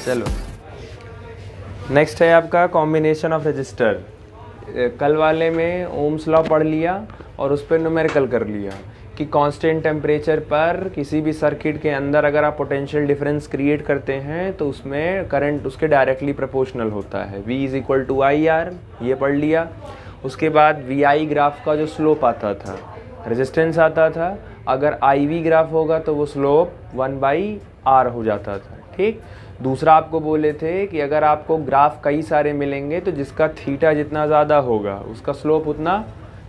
चलो नेक्स्ट है आपका कॉम्बिनेशन ऑफ रजिस्टर। कल वाले में ओम्स लॉ पढ़ लिया और उस पर न्यूमेरिकल कर लिया कि कांस्टेंट टेम्परेचर पर किसी भी सर्किट के अंदर अगर आप पोटेंशियल डिफरेंस क्रिएट करते हैं तो उसमें करंट उसके डायरेक्टली प्रोपोर्शनल होता है। V is equal to I R, ये पढ़ लिया। उसके बाद VI ग्राफ का जो स्लोप आता था, रेजिस्टेंस आता था, अगर IV ग्राफ होगा तो वो स्लोप 1/r हो जाता था। ठीक। दूसरा आपको बोले थे कि अगर आपको ग्राफ कई सारे मिलेंगे तो जिसका थीटा जितना ज़्यादा होगा उसका स्लोप उतना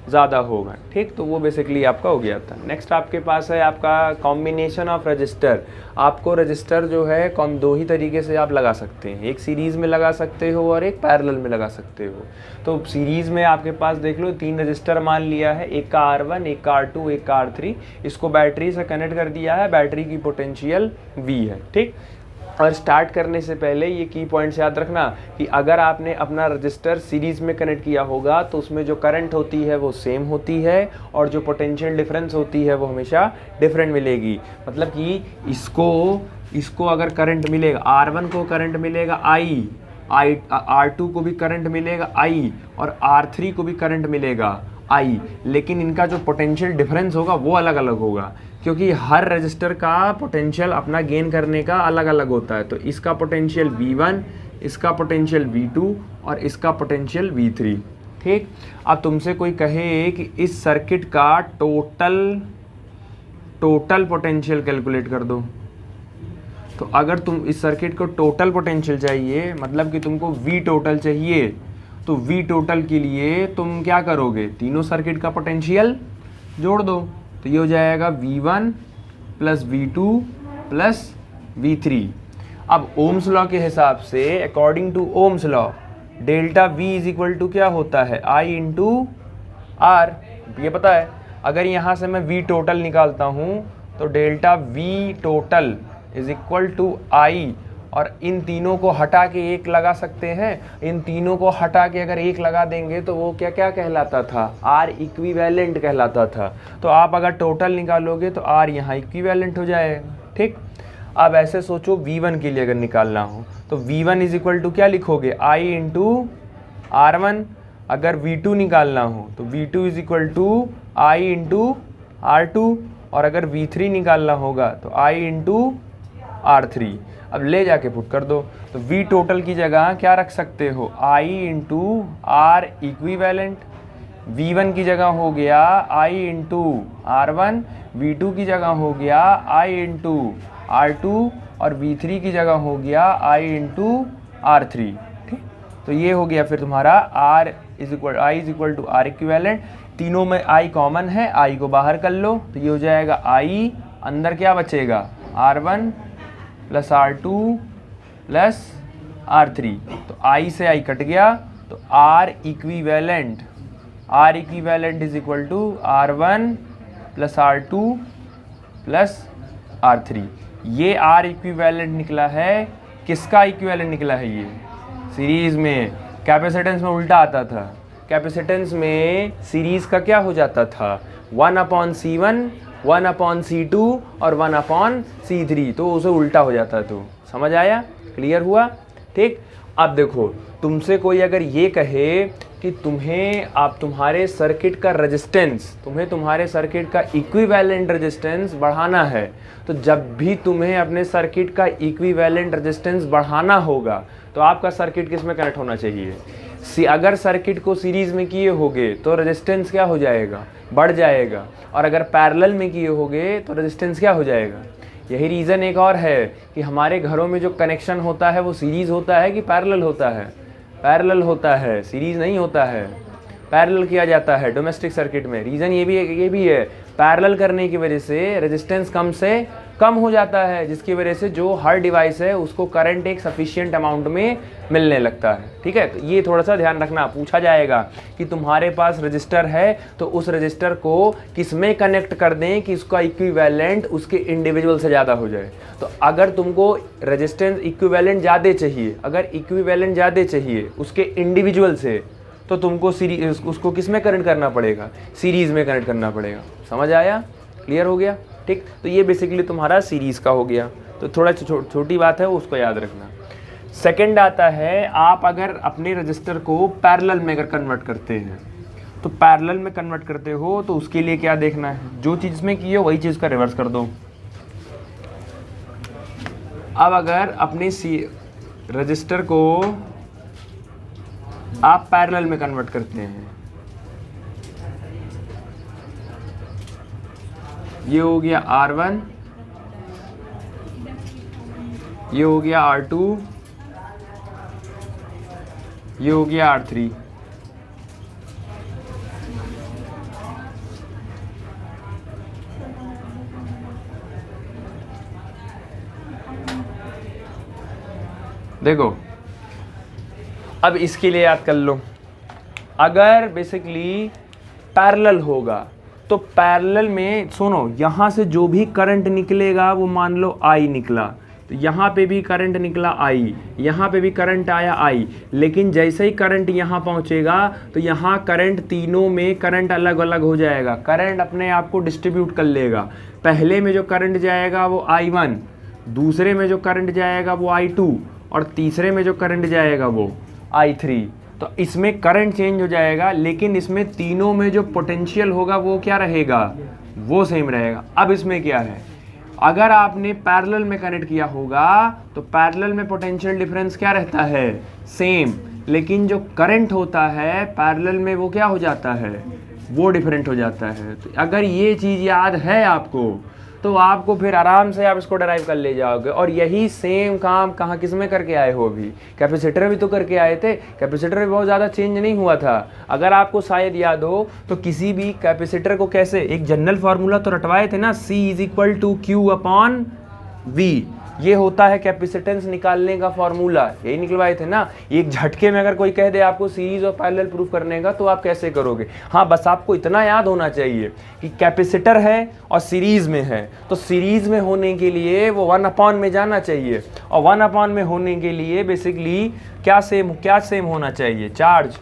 ज़्यादा होगा। ठीक। तो वो बेसिकली आपका हो गया था। नेक्स्ट आपके पास है आपका कॉम्बिनेशन ऑफ रजिस्टर। आपको रजिस्टर जो है दो ही तरीके से आप लगा सकते हैं, एक सीरीज़ में लगा सकते हो और एक पैरेलल में लगा सकते हो। तो सीरीज़ में आपके पास देख लो 3 रजिस्टर मान लिया है, एक का R1, एक का R2, एक का R3। इसको बैटरी से कनेक्ट कर दिया है, बैटरी की पोटेंशियल V है। ठीक। और स्टार्ट करने से पहले ये की पॉइंट्स याद रखना कि अगर आपने अपना रजिस्टर सीरीज़ में कनेक्ट किया होगा तो उसमें जो करंट होती है वो सेम होती है और जो पोटेंशियल डिफरेंस होती है वो हमेशा डिफरेंट मिलेगी। मतलब कि इसको अगर करंट मिलेगा, R1 को करंट मिलेगा R2 को भी करंट मिलेगा I और R3 को भी करंट मिलेगा I, लेकिन इनका जो पोटेंशियल डिफरेंस होगा वो अलग अलग होगा, क्योंकि हर रजिस्टर का पोटेंशियल अपना गेन करने का अलग अलग होता है। तो इसका पोटेंशियल V1, इसका पोटेंशियल V2 और इसका पोटेंशियल V3। ठीक। अब तुमसे कोई कहे कि इस सर्किट का टोटल पोटेंशियल कैलकुलेट कर दो, तो अगर तुम इस सर्किट को टोटल पोटेंशियल चाहिए, मतलब कि तुमको V टोटल चाहिए, तो V टोटल के लिए तुम क्या करोगे, तीनों सर्किट का पोटेंशियल जोड़ दो। तो ये हो जाएगा V1 plus V2 plus V3। अब ओम्स लॉ के हिसाब से, according to Ohm's law, delta V is equal to क्या होता है, I इंटू R। ये पता है। अगर यहाँ से मैं V टोटल निकालता हूँ तो delta V total is equal to I, और इन तीनों को हटा के एक लगा सकते हैं। इन तीनों को हटा के अगर एक लगा देंगे तो वो क्या क्या कहलाता था, R इक्विवेलेंट कहलाता था। तो आप अगर टोटल निकालोगे तो R यहाँ इक्विवेलेंट हो जाएगा। ठीक। अब ऐसे सोचो V1 के लिए अगर निकालना हो तो V1 इज इक्वल टू क्या लिखोगे, I इंटू R1। अगर V2 निकालना हो तो V2 is equal to I into R2, और अगर V3 निकालना होगा तो I इंटू R3। अब ले जाके पुट कर दो, तो V टोटल की जगह क्या रख सकते हो, I into R equivalent. V1 की जगह हो गया I इंटू R1, V2 की जगह हो गया I इंटू R2 और V3 की जगह हो गया I इंटू R3। ठीक। तो ये हो गया फिर तुम्हारा I is equal to R equivalent. तीनों में I कॉमन है, I को बाहर कर लो तो ये हो जाएगा I, अंदर क्या बचेगा, R1 plus R2 plus R3। तो I से I कट गया तो R equivalent is equal to R1 plus R2 plus R3। ये R इक्विवेलेंट निकला है। किसका इक्विवेलेंट निकला है, ये सीरीज़ में। कैपेसिटेंस में उल्टा आता था, कैपेसिटेंस में सीरीज़ का क्या हो जाता था, 1/C1, 1/C2 और 1/C3, तो उसे उल्टा हो जाता। तो समझ आया, क्लियर हुआ। ठीक। अब देखो तुमसे कोई अगर ये कहे कि तुम्हारे सर्किट का रेजिस्टेंस, तुम्हारे सर्किट का इक्विवेलेंट रेजिस्टेंस बढ़ाना है, तो जब भी तुम्हें अपने सर्किट का इक्विवेलेंट रेजिस्टेंस बढ़ाना होगा तो आपका सर्किट किस में कनेक्ट होना चाहिए, अगर सर्किट को सीरीज में किए होगे तो रेजिस्टेंस क्या हो जाएगा, बढ़ जाएगा, और अगर पैरेलल में किए होगे तो रेजिस्टेंस क्या हो जाएगा। यही रीज़न एक और है कि हमारे घरों में जो कनेक्शन होता है वो सीरीज़ होता है कि पैरेलल होता है, पैरेलल होता है, सीरीज़ नहीं होता है। पैरेलल किया जाता है डोमेस्टिक सर्किट में। रीज़न ये भी है पैरेलल करने की वजह से रेजिस्टेंस कम से कम हो जाता है, जिसकी वजह से जो हर डिवाइस है उसको करंट एक सफिशिएंट अमाउंट में मिलने लगता है। ठीक है। तो ये थोड़ा सा ध्यान रखना, पूछा जाएगा कि तुम्हारे पास रजिस्टर है तो उस रजिस्टर को किस में कनेक्ट कर दें कि उसका इक्विवेलेंट उसके इंडिविजुअल से ज़्यादा हो जाए। तो अगर तुमको रेजिस्टेंस इक्विवेलेंट ज़्यादा चाहिए, अगर इक्विवेलेंट ज़्यादा चाहिए उसके इंडिविजुअल से, तो तुमको उसको किस में कनेक्ट करना पड़ेगा, सीरीज़ में कनेक्ट करना पड़ेगा। समझ आया, क्लियर हो गया। ठीक। तो ये बेसिकली तुम्हारा सीरीज़ का हो गया। तो थोड़ा छोटी बात है उसको याद रखना। सेकंड आता है, आप अगर अपने रजिस्टर को पैरेलल में अगर कन्वर्ट करते हैं, तो पैरेलल में कन्वर्ट करते हो तो उसके लिए क्या देखना है, जो चीज़ में की हो वही चीज़ का रिवर्स कर दो। अब अगर अपने रजिस्टर को आप पैरेलल में कन्वर्ट करते हैं, ये हो गया R1, ये हो गया R2, ये हो गया R3। देखो अब इसके लिए याद कर लो, अगर बेसिकली पैरेलल होगा तो पैरेलल में सुनो, यहाँ से जो भी करंट निकलेगा वो मान लो I निकला, तो यहाँ पे भी करंट निकला I, यहाँ पे भी करंट आया I, लेकिन जैसे ही करंट यहाँ पहुँचेगा तो यहाँ करंट, तीनों में करंट अलग अलग हो जाएगा, करंट अपने आप को डिस्ट्रीब्यूट कर लेगा। पहले में जो करंट जाएगा वो I1, दूसरे में जो करंट जाएगा वो I2, और तीसरे में जो करंट जाएगा वो I3। तो इसमें करंट चेंज हो जाएगा, लेकिन इसमें तीनों में जो पोटेंशियल होगा वो क्या रहेगा, वो सेम रहेगा। अब इसमें क्या है, अगर आपने पैरेलल में कनेक्ट किया होगा तो पैरेलल में पोटेंशियल डिफरेंस क्या रहता है, सेम, लेकिन जो करंट होता है पैरेलल में वो क्या हो जाता है, वो डिफरेंट हो जाता है। तो अगर ये चीज़ याद है आपको तो आपको फिर आराम से आप इसको डराइव कर ले जाओगे। और यही सेम काम कहाँ किस में करके आए हो, अभी कैपेसिटर भी तो करके आए थे, कैपेसिटर भी बहुत ज़्यादा चेंज नहीं हुआ था। अगर आपको शायद याद हो तो किसी भी कैपेसिटर को कैसे, एक जनरल फार्मूला तो रटवाए थे ना, C=Q/V, ये होता है कैपेसिटेंस निकालने का फार्मूला, यही निकलवाए थे ना। एक झटके में अगर कोई कह दे आपको सीरीज और पैरेलल प्रूफ करने का, तो आप कैसे करोगे। हाँ, बस आपको इतना याद होना चाहिए कि कैपेसिटर है और सीरीज में है, तो सीरीज में होने के लिए वो 1/, में जाना चाहिए, और 1/, में होने के लिए बेसिकली क्या सेम होना चाहिए, चार्ज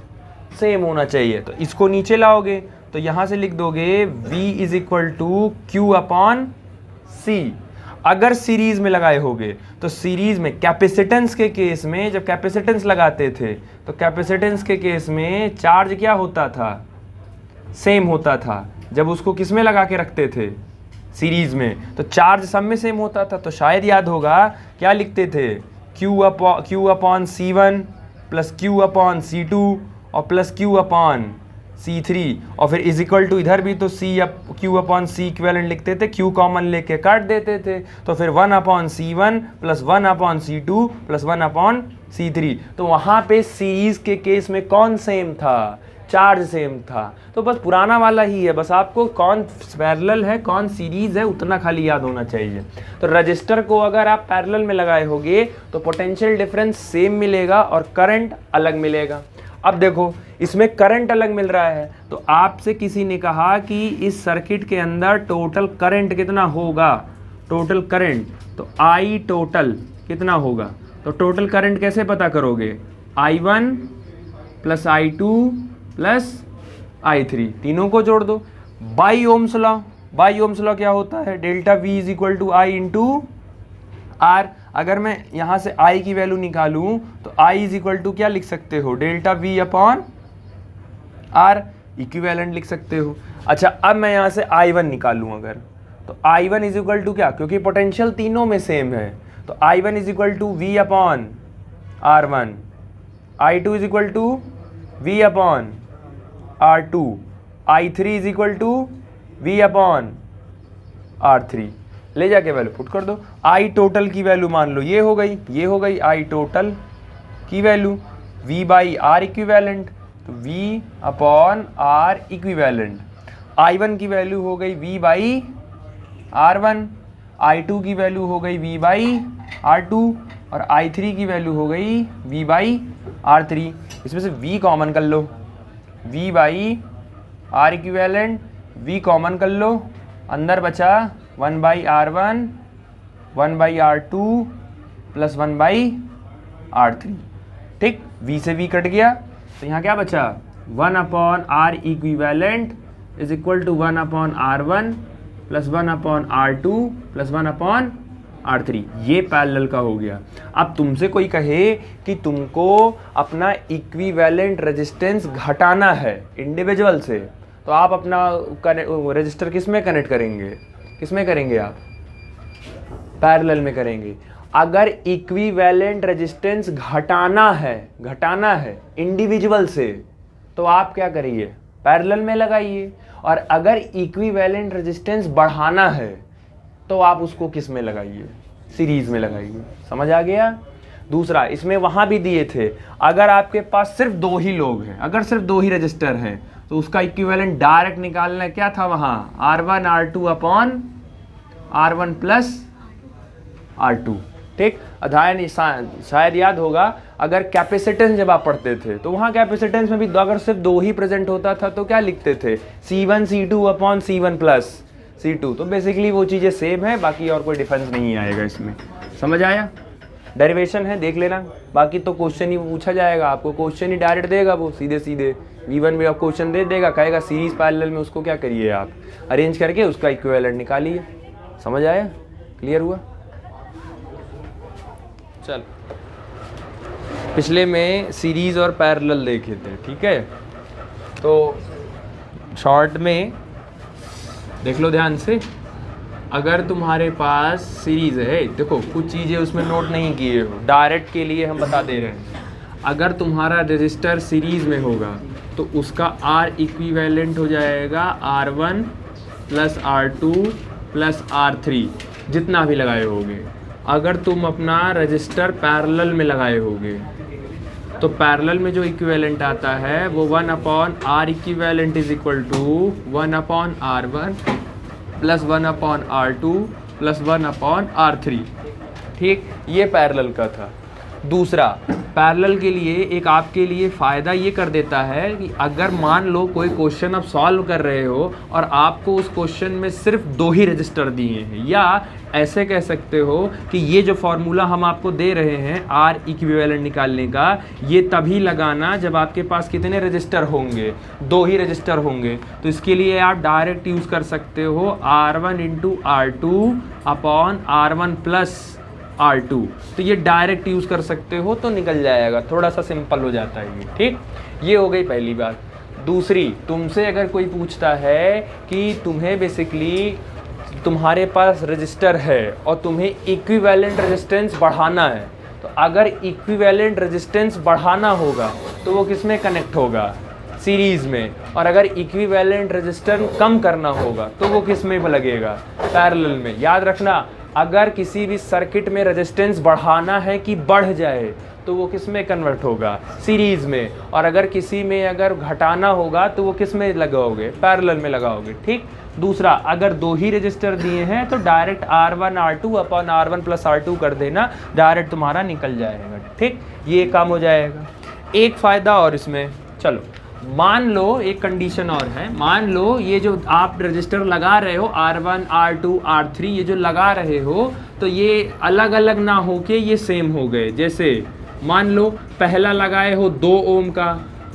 सेम होना चाहिए। तो इसको नीचे लाओगे तो यहाँ से लिख दोगे V=Q/C। अगर सीरीज में लगाए होगे तो सीरीज में कैपेसिटेंस के केस में, जब कैपेसिटेंस लगाते थे तो कैपेसिटेंस के केस में चार्ज क्या होता था, सेम होता था। जब उसको किस में लगा के रखते थे, सीरीज में, तो चार्ज सब में सेम होता था। तो शायद याद होगा क्या लिखते थे, Q/C1 प्लस Q/C2 और प्लस Q/C3, और फिर इजिकल टू इधर भी तो Q/C इक्विवेलेंट लिखते थे, Q कॉमन लेके काट देते थे, तो फिर 1/C1 plus 1/C2 plus 1/C3। तो वहाँ पे सीरीज के केस में कौन सेम था, चार्ज सेम था। तो बस पुराना वाला ही है, बस आपको कौन पैरेलल है कौन सीरीज है उतना खाली याद होना चाहिए। तो रजिस्टर को अगर आप पैरेलल में लगाए होगे तो पोटेंशियल डिफरेंस सेम मिलेगा और करंट अलग मिलेगा। अब देखो इसमें करंट अलग मिल रहा है, तो आपसे किसी ने कहा कि इस सर्किट के अंदर टोटल करंट कितना होगा, टोटल करंट, तो I टोटल कितना होगा। तो टोटल करंट कैसे पता करोगे, I1 plus I2 plus I3, तीनों को जोड़ दो by Ohm's law. By Ohm's law क्या होता है, डेल्टा V = I × R। अगर मैं यहाँ से I की वैल्यू निकालूं तो I = क्या लिख सकते हो, डेल्टा V/R, इक्विवेलेंट लिख सकते हो। अच्छा, अब मैं यहाँ से I1 निकालूं अगर, तो I1 = क्या, क्योंकि पोटेंशियल तीनों में सेम है, तो I1 = V/R1, I2 = V/R2, I3 = V/R3। ले जाके वैल्यू पुट कर दो। I टोटल की वैल्यू मान लो ये हो गई, ये हो गई I टोटल की वैल्यू, V/R इक्विवेलेंट, तो V/R इक्विवेलेंट। I1 की वैल्यू हो गई V/R1, I2 की वैल्यू हो गई V/R2, और I3 की वैल्यू हो गई V/R3। इसमें से V कॉमन कर लो, V/R इक्विवेलेंट, V कॉमन कर लो, अंदर बचा 1/R1, 1/R2 प्लस 1/R3। ठीक, V से V कट गया, तो यहाँ क्या बचा, 1/R equivalent = 1/R1 plus 1/R2 plus 1/R3। R3, ये पैरेलल का हो गया। अब तुमसे कोई कहे कि तुमको अपना इक्विवेलेंट रेजिस्टेंस घटाना है इंडिविजुअल से, तो आप अपना रजिस्टर किस में कनेक्ट करेंगे? किस में करेंगे आप? पैरेलल में करेंगे। अगर इक्विवेलेंट रेजिस्टेंस घटाना है इंडिविजुअल से, तो आप क्या करिए? पैरेलल में लगाइए। और अगर इक्विवेलेंट रेजिस्टेंस बढ़ाना है तो आप उसको किस में लगाइए? सीरीज में लगाइए। समझ आ गया? दूसरा, इसमें वहां भी दिए थे, अगर आपके पास सिर्फ 2 ही लोग हैं, अगर सिर्फ 2 ही रजिस्टर हैं, तो उसका इक्विवेलेंट डायरेक्ट निकालना क्या था वहां? R1 R2 upon R1 plus R2। ठीक, अध्याय शायद याद होगा, अगर कैपेसिटेंस जब आप पढ़ते थे तो वहाँ कैपेसिटेंस में भी अगर सिर्फ 2 ही प्रेजेंट होता था तो क्या लिखते थे? C1 C2 upon C1 plus C2। तो बेसिकली वो चीज़ें सेम है, बाकी और कोई डिफरेंस नहीं आएगा इसमें। समझ आया? डेरिवेशन है, देख लेना। बाकी तो क्वेश्चन ही पूछा जाएगा, आपको क्वेश्चन ही डायरेक्ट देगा वो सीधे V1 में आप क्वेश्चन दे देगा, कहेगा सीरीज पैरेलल में उसको क्या करिए आप? अरेंज करके उसका इक्विवेलेंट निकालिए। समझ आया? क्लियर हुआ? चल, पिछले में सीरीज और पैरेलल देखे थे, ठीक है? तो शॉर्ट में देख लो ध्यान से। अगर तुम्हारे पास सीरीज है, देखो कुछ चीज़ें उसमें नोट नहीं किए हो, डायरेक्ट के लिए हम बता दे रहे हैं। अगर तुम्हारा रजिस्टर सीरीज में होगा तो उसका R इक्विवेलेंट हो जाएगा R1 plus R2 plus R3, जितना भी लगाए होगे। अगर तुम अपना रजिस्टर पैरेलल में लगाए होगे तो पैरेलल में जो इक्विवेलेंट आता है वो 1 upon R equivalent is equal to 1 upon R1 plus 1 upon R2 plus 1 upon R3। ठीक, ये पैरेलल का था। दूसरा, पैरेलल के लिए एक आपके लिए फ़ायदा ये कर देता है कि अगर मान लो कोई क्वेश्चन आप सॉल्व कर रहे हो और आपको उस क्वेश्चन में सिर्फ 2 ही रजिस्टर दिए हैं, या ऐसे कह सकते हो कि ये जो फॉर्मूला हम आपको दे रहे हैं R इक्विवेलेंट निकालने का, ये तभी लगाना जब आपके पास कितने रजिस्टर होंगे? 2 ही रजिस्टर होंगे। तो इसके लिए आप डायरेक्ट यूज़ कर सकते हो R1 into R2 upon R1 plus R2। तो ये डायरेक्ट यूज़ कर सकते हो, तो निकल जाएगा, थोड़ा सा सिंपल हो जाता है ये। ठीक, ये हो गई पहली बात। दूसरी, तुमसे अगर कोई पूछता है कि तुम्हें बेसिकली तुम्हारे पास रजिस्टर है और तुम्हें इक्विवेलेंट रेजिस्टेंस बढ़ाना है, तो अगर इक्विवेलेंट रेजिस्टेंस बढ़ाना होगा तो वो किस में कनेक्ट होगा? सीरीज़ में। और अगर इक्विवेलेंट रेजिस्टेंस कम करना होगा तो वो किस में लगेगा? पैरेलल में। याद रखना, अगर किसी भी सर्किट में रेजिस्टेंस बढ़ाना है कि बढ़ जाए तो वो किस में कन्वर्ट होगा? सीरीज़ में। और अगर किसी में अगर घटाना होगा तो वो किस में लगाओगे? पैरेलल में लगाओगे। ठीक। दूसरा, अगर 2 ही रजिस्टर दिए हैं तो direct R1 R2 upon R1 plus R2 कर देना, डायरेक्ट तुम्हारा निकल जाएगा। ठीक, ये काम हो जाएगा। एक फ़ायदा और इसमें, चलो मान लो एक कंडीशन और है, मान लो ये जो आप रजिस्टर लगा रहे हो R1 R2 R3 ये जो लगा रहे हो, तो ये अलग अलग ना हो के ये सेम हो गए। जैसे मान लो पहला लगाए हो 2 ओम का,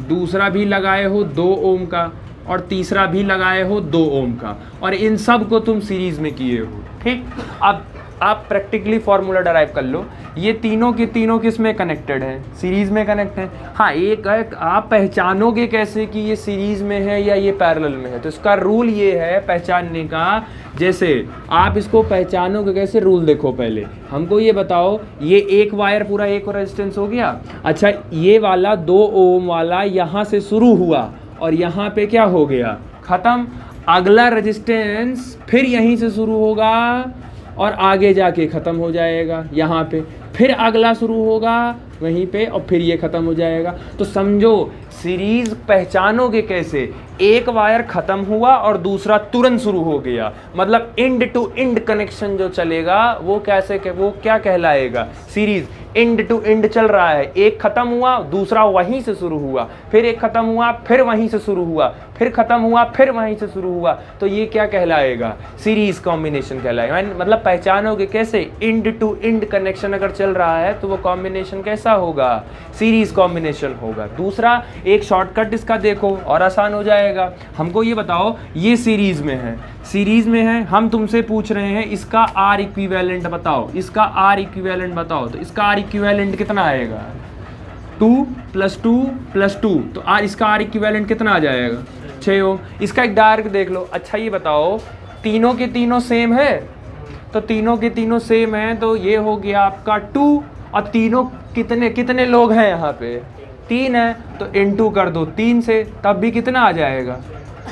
दूसरा भी लगाए हो 2 ओम का, और तीसरा भी लगाए हो 2 ओम का, और इन सब को तुम सीरीज़ में किए हो। ठीक, अब आप प्रैक्टिकली फार्मूला डराइव कर लो, ये तीनों के तीनों किस में कनेक्टेड हैं? सीरीज़ में कनेक्ट हैं। हाँ, एक आप पहचानोगे कैसे कि ये सीरीज़ में है या ये पैरेलल में है? तो इसका रूल ये है पहचानने का, जैसे आप इसको पहचानोगे कैसे? रूल देखो, पहले हमको ये बताओ, ये एक वायर पूरा एक रेजिस्टेंस हो गया। अच्छा, ये वाला 2 ओम वाला यहाँ से शुरू हुआ और यहाँ पे क्या हो गया? ख़त्म। अगला रेजिस्टेंस फिर यहीं से शुरू होगा और आगे जाके ख़त्म हो जाएगा यहाँ पे, फिर अगला शुरू होगा वहीं पे और फिर ये ख़त्म हो जाएगा। तो समझो सीरीज़ पहचानोगे कैसे? एक वायर ख़त्म हुआ और दूसरा तुरंत शुरू हो गया, मतलब एंड टू एंड कनेक्शन जो चलेगा वो कैसे वो क्या कहलाएगा? सीरीज़। एंड टू एंड चल रहा है, एक ख़त्म हुआ दूसरा वहीं से शुरू हुआ, फिर एक ख़त्म हुआ फिर वहीं से शुरू हुआ, फिर ख़त्म हुआ फिर वहीं से शुरू हुआ, तो ये क्या कहलाएगा? सीरीज़ कॉम्बिनेशन कहलाएगा। मतलब पहचानोगे कैसे? एंड टू एंड कनेक्शन अगर चल रहा है तो वो कॉम्बिनेशन कैसा होगा? सीरीज़ कॉम्बिनेशन होगा। दूसरा, एक शॉर्टकट इसका देखो और आसान हो जाएगा। जाएगा। हमको ये बताओ, ये सीरीज में है, सीरीज में है, हम तुमसे पूछ रहे हैं इसका आर इक्विवेलेंट बताओ, इसका आर इक्विवेलेंट बताओ। तो इसका आर इक्विवेलेंट कितना आएगा? 2 + 2 + 2, तो इसका आर इक्विवेलेंट कितना आ जाएगा? 6 ओम। इसका एक डायरेक्ट देख लो। अच्छा ये बताओ, तीनों के तीनों सेम है, तो तीनों के तीनों सेम है, तो ये हो गया आपका 2, और तीनों कितने लोग हैं यहाँ पे? 3 है, तो × कर दो 3 से, तब भी कितना आ जाएगा?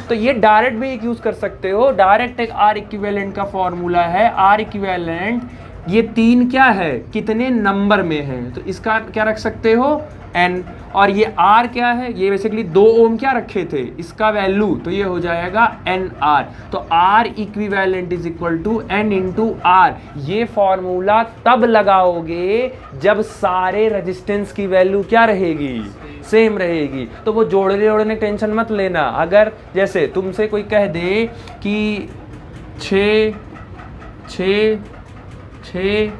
तो ये डायरेक्ट भी एक यूज़ कर सकते हो। डायरेक्ट एक आर इक्विवेलेंट का फॉर्मूला है, आर इक्विवेलेंट, ये 3 क्या है, कितने नंबर में है, तो इसका क्या रख सकते हो? n। और ये r क्या है, ये बेसिकली 2 ओम क्या रखे थे, इसका वैल्यू, तो ये हो जाएगा nr। तो r equivalent is equal to n × r। ये फॉर्मूला तब लगाओगे जब सारे रेजिस्टेंस की वैल्यू क्या रहेगी? सेम रहेगी। तो वो जोड़ने ओड़ने टेंशन मत लेना। अगर जैसे तुमसे कोई कह दे कि 6 6 6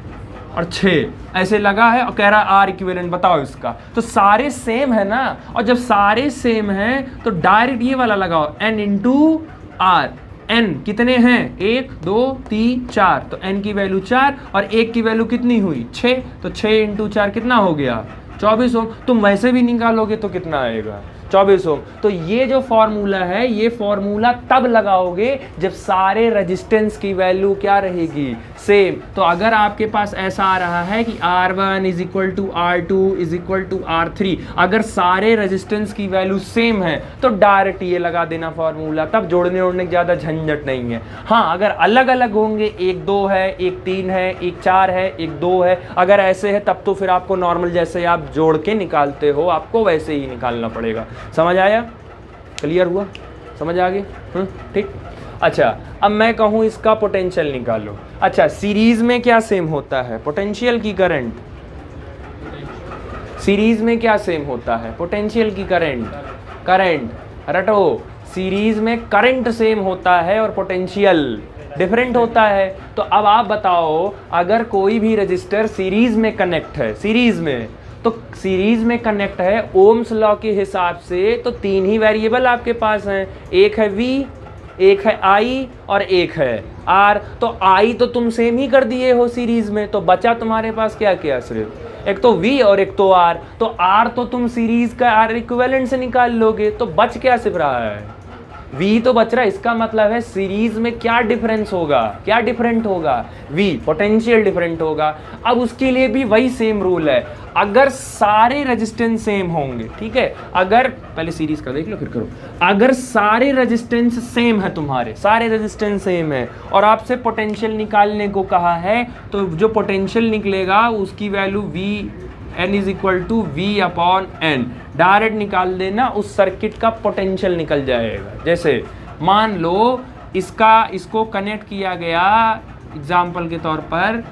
और 6 ऐसे लगा है और कह रहा आर इक्विवेलेंट बताओ इसका, तो सारे सेम है ना। और जब सारे सेम हैं तो डायरेक्ट ये वाला लगाओ, n × r। n कितने हैं? 1 2 3 4, तो n की वैल्यू 4 और 1 की वैल्यू कितनी हुई? 6, तो 6 × 4 कितना हो गया? 24 ओम। तुम वैसे भी निकालोगे तो कितना आएगा? 24 ओम। तो ये जो फॉर्मूला है, ये फॉर्मूला तब लगाओगे जब सारे रेजिस्टेंस की वैल्यू क्या रहेगी? सेम। तो अगर आपके पास ऐसा आ रहा है कि R1 = R2 = R3, अगर सारे रेजिस्टेंस की वैल्यू सेम है तो डायरेक्ट ये लगा देना फॉर्मूला, तब जोड़ने ओड़ने की ज़्यादा झंझट नहीं है। हाँ, अगर अलग अलग होंगे, 1 2 है, 1 3 है, 1 4 है, 1 2 है, अगर ऐसे है तब तो फिर आपको नॉर्मल जैसे आप जोड़ के निकालते हो, आपको वैसे ही निकालना पड़ेगा। समझ आया? क्लियर हुआ? समझ आ गई? ठीक। अच्छा, अब मैं कहूँ इसका पोटेंशियल निकालो। अच्छा, सीरीज में क्या सेम होता है? पोटेंशियल की करंट। सीरीज में क्या सेम होता है? पोटेंशियल की करंट। करंट रटो, सीरीज में करंट सेम होता है और पोटेंशियल डिफरेंट होता है। तो अब आप बताओ, अगर कोई भी रजिस्टर सीरीज में कनेक्ट है, सीरीज में, तो सीरीज में कनेक्ट है ओम्स लॉ के हिसाब से, तो 3 ही वेरिएबल आपके पास हैं, एक है V, एक है I और एक है R। तो I तो तुम सेम ही कर दिए हो सीरीज में, तो बचा तुम्हारे पास क्या क्या? सिर्फ एक तो V और एक तो R। तो R तो तुम सीरीज का R इक्विवेलेंट से निकाल लोगे, तो बच क्या सिर्फ रहा है? V तो बच रहा है। इसका मतलब है सीरीज में क्या डिफरेंस होगा? क्या डिफरेंट होगा? V, पोटेंशियल डिफरेंट होगा। अब उसके लिए भी वही सेम रूल है, अगर सारे रेजिस्टेंस सेम होंगे, ठीक है, अगर पहले सीरीज का देख लो फिर करो, अगर सारे रेजिस्टेंस सेम है, तुम्हारे सारे रेजिस्टेंस सेम है और आपसे पोटेंशियल निकालने को कहा है, तो जो पोटेंशियल निकलेगा उसकी वैल्यू n = V/n डायरेक्ट निकाल देना, उस सर्किट का पोटेंशियल निकल जाएगा। जैसे मान लो इसको कनेक्ट किया गया, एग्जाम्पल के तौर पर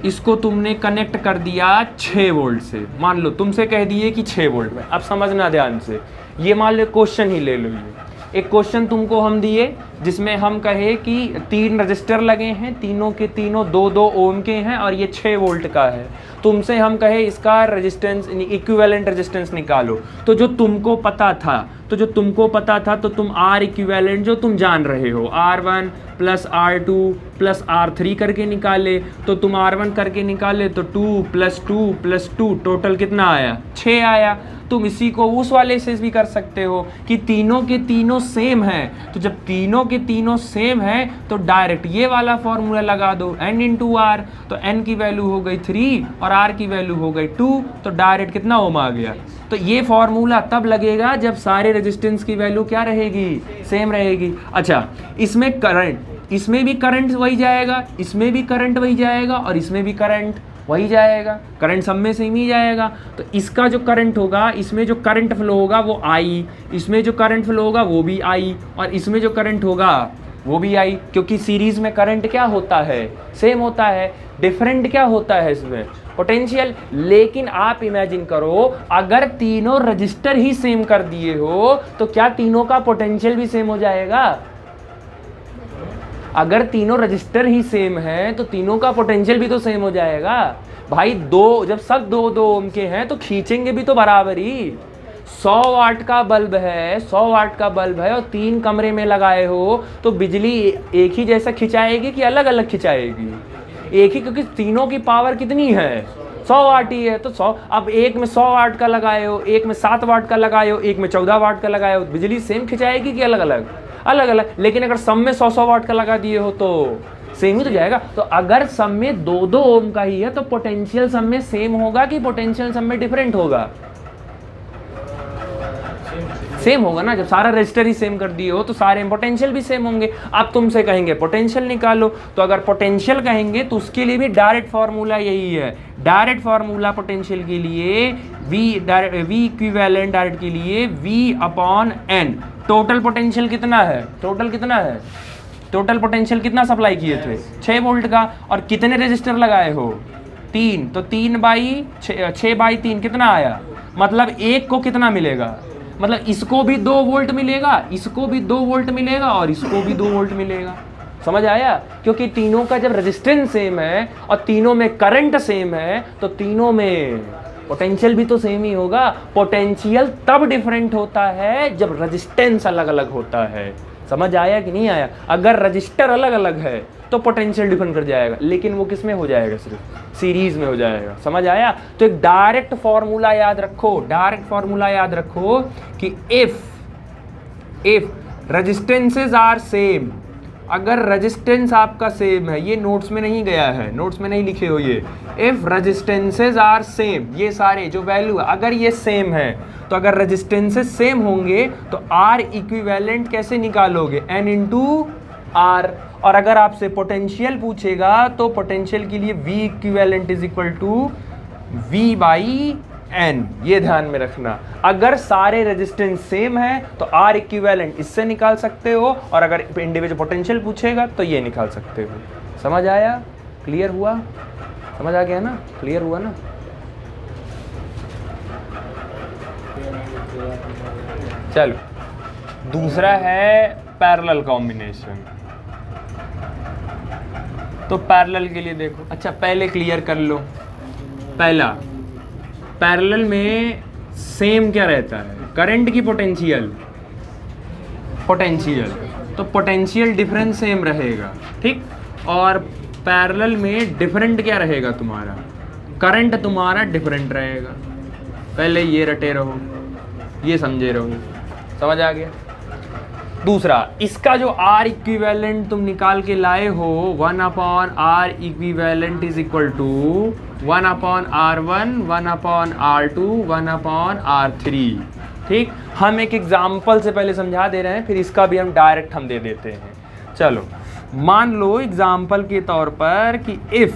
इसको तुमने कनेक्ट कर दिया 6 वोल्ट से, मान लो तुमसे कह दिए कि 6 वोल्ट में। अब समझना ध्यान से, ये मान लो क्वेश्चन ही ले लो। ये एक क्वेश्चन तुमको हम दिए जिसमें हम कहे कि 3 रजिस्टर लगे हैं, तीनों के तीनों 2-2 ओम के हैं और ये 6 वोल्ट का है। तुमसे हम कहे इसका रेजिस्टेंस, इक्विवेलेंट रेजिस्टेंस निकालो। तो जो तुमको पता था, तो तुम R इक्विवेलेंट जो तुम जान रहे हो, R1 + R2 + R3 करके निकाले। तो तुम R1 करके निकाले तो 2 + 2 + 2 टोटल कितना आया? 6 आया। तुम इसी को उस वाले से भी कर सकते हो कि तीनों के तीनों सेम हैं, तो जब तीनों के तीनों सेम हैं तो डायरेक्ट ये वाला फॉर्मूला लगा दो, n × r। तो n की वैल्यू हो गई 3 और r की वैल्यू हो गई 2, तो डायरेक्ट कितना ओम आ गया? तो ये फॉर्मूला तब लगेगा जब सारे रेजिस्टेंस की वैल्यू क्या रहेगी? सेम रहेगी। अच्छा, इसमें करंट, इसमें भी करंट वही जाएगा, इसमें भी करंट वही जाएगा और इसमें भी करंट वही जाएगा, करंट सब में सेम ही जाएगा। तो इसका जो करंट होगा, इसमें जो करंट फ्लो होगा वो I, इसमें जो करंट फ्लो होगा वो भी I, और इसमें जो करंट होगा वो भी I, क्योंकि सीरीज में करंट क्या होता है? सेम होता है। डिफरेंट क्या होता है इसमें? पोटेंशियल। लेकिन आप इमेजिन करो, अगर तीनों रजिस्टर ही सेम कर दिए हो तो क्या तीनों का पोटेंशियल भी सेम हो जाएगा? अगर तीनों रजिस्टर ही सेम हैं तो तीनों का पोटेंशियल भी तो सेम हो जाएगा भाई। जब सब 2-2 ओम के हैं तो खींचेंगे भी तो बराबर ही। 100 वाट का बल्ब है, 100 वाट का बल्ब है और 3 कमरे में लगाए हो तो बिजली एक ही जैसा खिंचाएगी कि अलग अलग खिंचाएगी? एक ही, क्योंकि तीनों की पावर कितनी है? 100 वाट ही है। तो 100, अब एक में 100 वाट का लगाए हो, एक में 7 वाट का लगाए हो, एक में 14 वाट का लगाए हो, बिजली सेम खिंचाएगी कि अलग अलग? अलग अलग। लेकिन अगर सब में 100 वाट का लगा दिए हो तो सेम ही तो जाएगा। तो अगर सब में 2-2 ओम का ही है तो पोटेंशियल सब में सेम होगा कि पोटेंशियल सब में डिफरेंट होगा? सेम होगा ना। जब सारा रजिस्टर ही सेम कर दिए हो तो सारे पोटेंशियल भी सेम होंगे। अब तुमसे कहेंगे पोटेंशियल निकालो, तो अगर पोटेंशियल कहेंगे तो उसके लिए भी डायरेक्ट फार्मूला यही है। डायरेक्ट फार्मूला पोटेंशियल के लिए वी इक्विवेलेंट डायरेक्ट के लिए V/N। टोटल पोटेंशियल कितना है? टोटल कितना है? टोटल पोटेंशियल कितना सप्लाई किए थे? 6 वोल्ट का। और कितने रजिस्टर लगाए हो? 3। तो 6/3 कितना आया? मतलब एक को कितना मिलेगा? मतलब इसको भी 2 वोल्ट मिलेगा, इसको भी 2 वोल्ट मिलेगा और इसको भी 2 वोल्ट मिलेगा। समझ आया? क्योंकि तीनों का जब रेजिस्टेंस सेम है और तीनों में करंट सेम है तो तीनों में पोटेंशियल भी तो सेम ही होगा। पोटेंशियल तब डिफरेंट होता है जब रेजिस्टेंस अलग अलग होता है। समझ आया कि नहीं आया? अगर रजिस्टर अलग अलग है तो पोटेंशियल डिफरेंट कर जाएगा, लेकिन वो किस में हो जाएगा? सिर्फ सीरीज में हो जाएगा। समझ आया? तो एक डायरेक्ट फॉर्मूला याद रखो, डायरेक्ट फॉर्मूला याद रखो कि इफ रेजिस्टेंसेस आर सेम, अगर रेजिस्टेंस आपका सेम है, ये नोट्स में नहीं गया है, नोट्स में नहीं लिखे हो ये, इफ रेजिस्टेंसेस आर सेम, ये सारे जो वैल्यू है अगर ये सेम है तो अगर रेजिस्टेंसेस सेम होंगे तो R इक्विवेलेंट कैसे निकालोगे? N into R। और अगर आपसे पोटेंशियल पूछेगा तो पोटेंशियल के लिए V equivalent is equal to V/N। ये ध्यान में रखना। अगर सारे रेजिस्टेंस सेम है तो R इक्विवेलेंट इससे निकाल सकते हो, और अगर इंडिविजुअल पोटेंशियल पूछेगा तो ये निकाल सकते हो। समझ आया? क्लियर हुआ? समझ आ गया ना? क्लियर हुआ ना? चलो, दूसरा है पैरेलल कॉम्बिनेशन। तो पैरेलल के लिए देखो, अच्छा पहले क्लियर कर लो। पहला, पैरेलल में सेम क्या रहता है? करंट की पोटेंशियल, तो पोटेंशियल डिफरेंस सेम रहेगा, ठीक। और पैरेलल में डिफरेंट क्या रहेगा तुम्हारा? करंट तुम्हारा डिफरेंट रहेगा। पहले ये रटे रहो, ये समझे रहो। समझ आ गया? दूसरा, इसका जो R इक्विवेलेंट तुम निकाल के लाए हो, 1/R equivalent is equal to 1/R1, 1/R2, 1/R3, ठीक। हम एक एग्जाम्पल से पहले समझा दे रहे हैं, फिर इसका भी हम डायरेक्ट दे देते हैं। चलो, मान लो एग्जाम्पल के तौर पर कि if